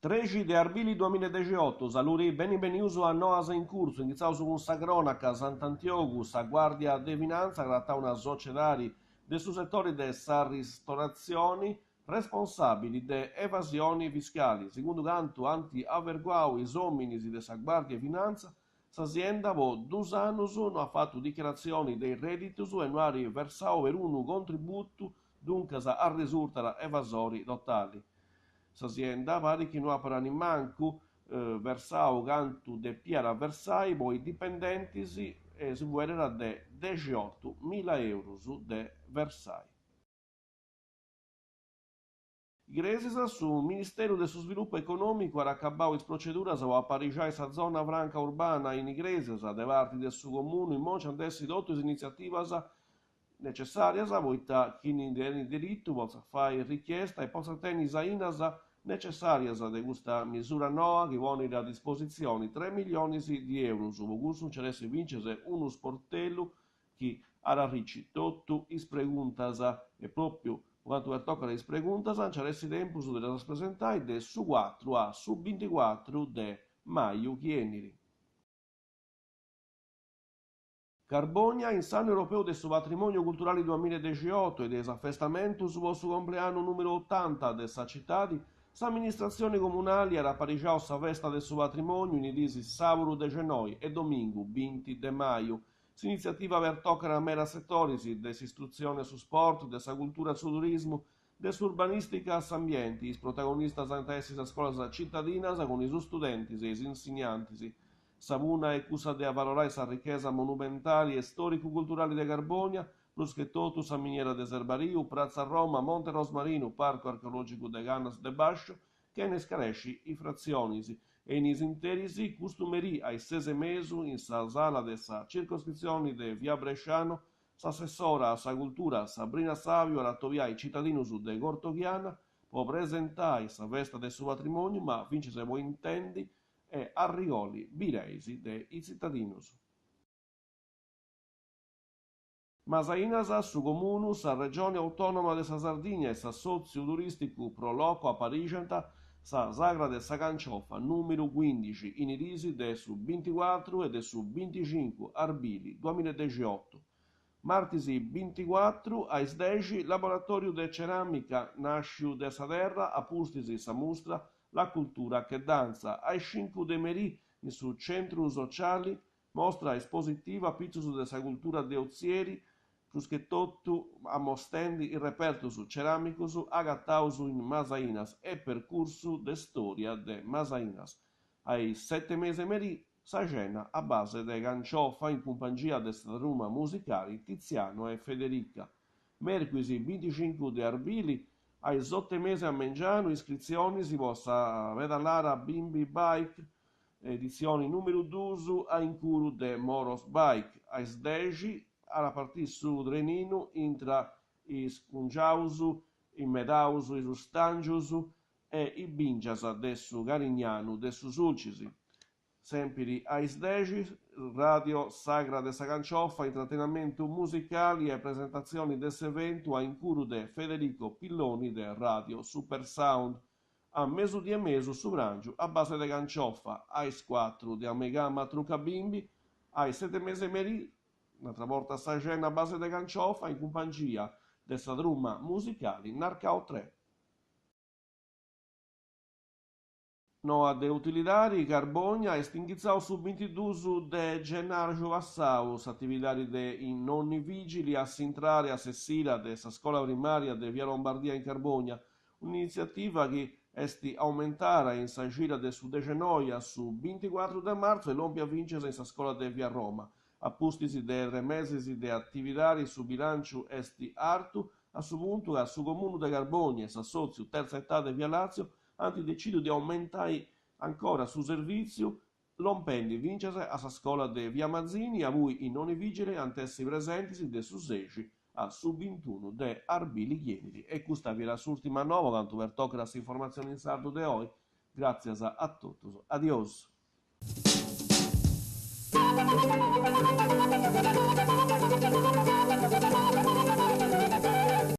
13 de Arbili 2018, saluri beni beniuso a noasa in curso, iniziato su un sagronaca Sant'Antiogu, sa guardia de finanza, gratta una sociedari de su settori de sa ristorazioni, responsabili de evasioni fiscali, secondo canto anti-averguau is hominis de sa guardia finanza, s'azienda vo 2 anni non ha fatto dichiarazioni dei redditi e non ha versato per un contributo, dunque a risultare evasori totali. S'azienda pare che non ha per manco versato canto de piera versai, poi dipendenti si vuole de 18.000 euro de versai. Igreja su Ministero del Sviluppo Econômico era acabado as proceduras ao aparejar essa zona franca urbana in igrejas de parte del suo comune, in modo andesse outras iniciativas necessarias a voita chi in diritto possa fare richiesta e possa tenere sainas necessarias de questa misura nova che vuole a disposizione 3 milioni di euro su questo ceresse vincere uno sportello che ara ricci tutto is preguntas e proprio quanto tocca le preguntas c'eresse tempo su delle rappresentanti de su 4 a su 24 de maio chieniri. Carbonia, insanno europeo del suo patrimonio culturale 2018 e desaffestamento su suo compleanno numero 80 dessa città, l'amministrazione comunale era parigiato sa festa del suo patrimonio in idisi sabato de genoi e domingo 20 de maio. S'iniziativa per toccare a mera settorisi desistruzione su sport, dessa cultura su turismo, desurbanistica su ambienti, is protagonistas antessi a scuolas cittadinas con i suoi studenti e i insegnanti. Savuna e cusa de valorare sa riqueza monumentali e storico-culturali de Carbonia, plus che tutto sa miniera de Serbariu, Praza Roma, Monte Rosmarino, Parco archeologico de Ganas de Bascio, che ne scaresci i frazionisi, e in isinterisi custumeri ai 6 mesi in sa sala de sa circoscrizione de Via Bresciano, s'assessora a sa cultura Sabrina Savio rattoviai cittadino su de Gortoghiana, può presentare sa festa del suo patrimonio, ma vince se voi intendi, e arrioli bireisi dei cittadinos. Masainas su comunus a regione autonoma de sa Sardigna e sa sozio turistico pro loco a Parigenta sa Sagra de sa Canciofa numero 15 in irisi de su 24 e de su 25 Arbili 2018. Martisi 24 a 10 laboratorio de ceramica nasciu de sa terra a pustisi sa mustra la cultura che danza. Ai 5 de meri in su centro sociali mostra espositiva piccius de sa cultura de ozieri, plus che tutto a mostendi il reperto su ceramicus agattaus in Masainas e percorso de storia de Masainas. Ai 7 mesi meri sa cena a base de canciofa in compagnia de struma musicali Tiziano e Federica. Mercoledì 25 de Arbili ai 8 mesi a Mengiano iscrizioni si possa vedere a Bimbi Bike edizioni numero 2 a Incuru de Moros Bike ai 10 alla partita su Drenino intra i Scungiausu, i Medausu, i Sustangiusu e i Bingias adesso Garignano, adesso Sulcisi. Sempre ai 10 Radio Sagra de Sagancioffa, intrattenimento musicali e presentazioni dell'evento a Incuru de Federico Pilloni de Radio Super Sound. A mezzo di mezzo su Brangio a base de Cancioffa, ai 4 di Amegama Trucca Bimbi, ai 7 mesi meri un'altra volta sta scena a base di canciofa in compagnia del sadrumma musicali Narcao 3. Noa de utilidari Carbonia estinguizzao su 22 de gennaio passau attividadi de in nonni vigili a Sintrare a Sessila de sa scuola primaria de Via Lombardia in Carbonia, un'iniziativa che esti aumentare in sa gira de su de Genoia su 24 de marzo e l'ompia vincere in sa scuola de Via Roma. Appustisi de remesisi de attividadi su bilancio esti artu, a su punto a su comune de Carbonia e sa sozio terza età de Via Lazio anti decido di aumentare ancora su servizio l'ompendi vincere a sa scuola de Via Mazzini a voi in non vigile antessi presentisi de su 16 a su 21 de Arbili Chienidi. E questa vi era l'ultima nuova tanto per toccare questa informazione in sardo de oggi. Grazie a tutti. Adios.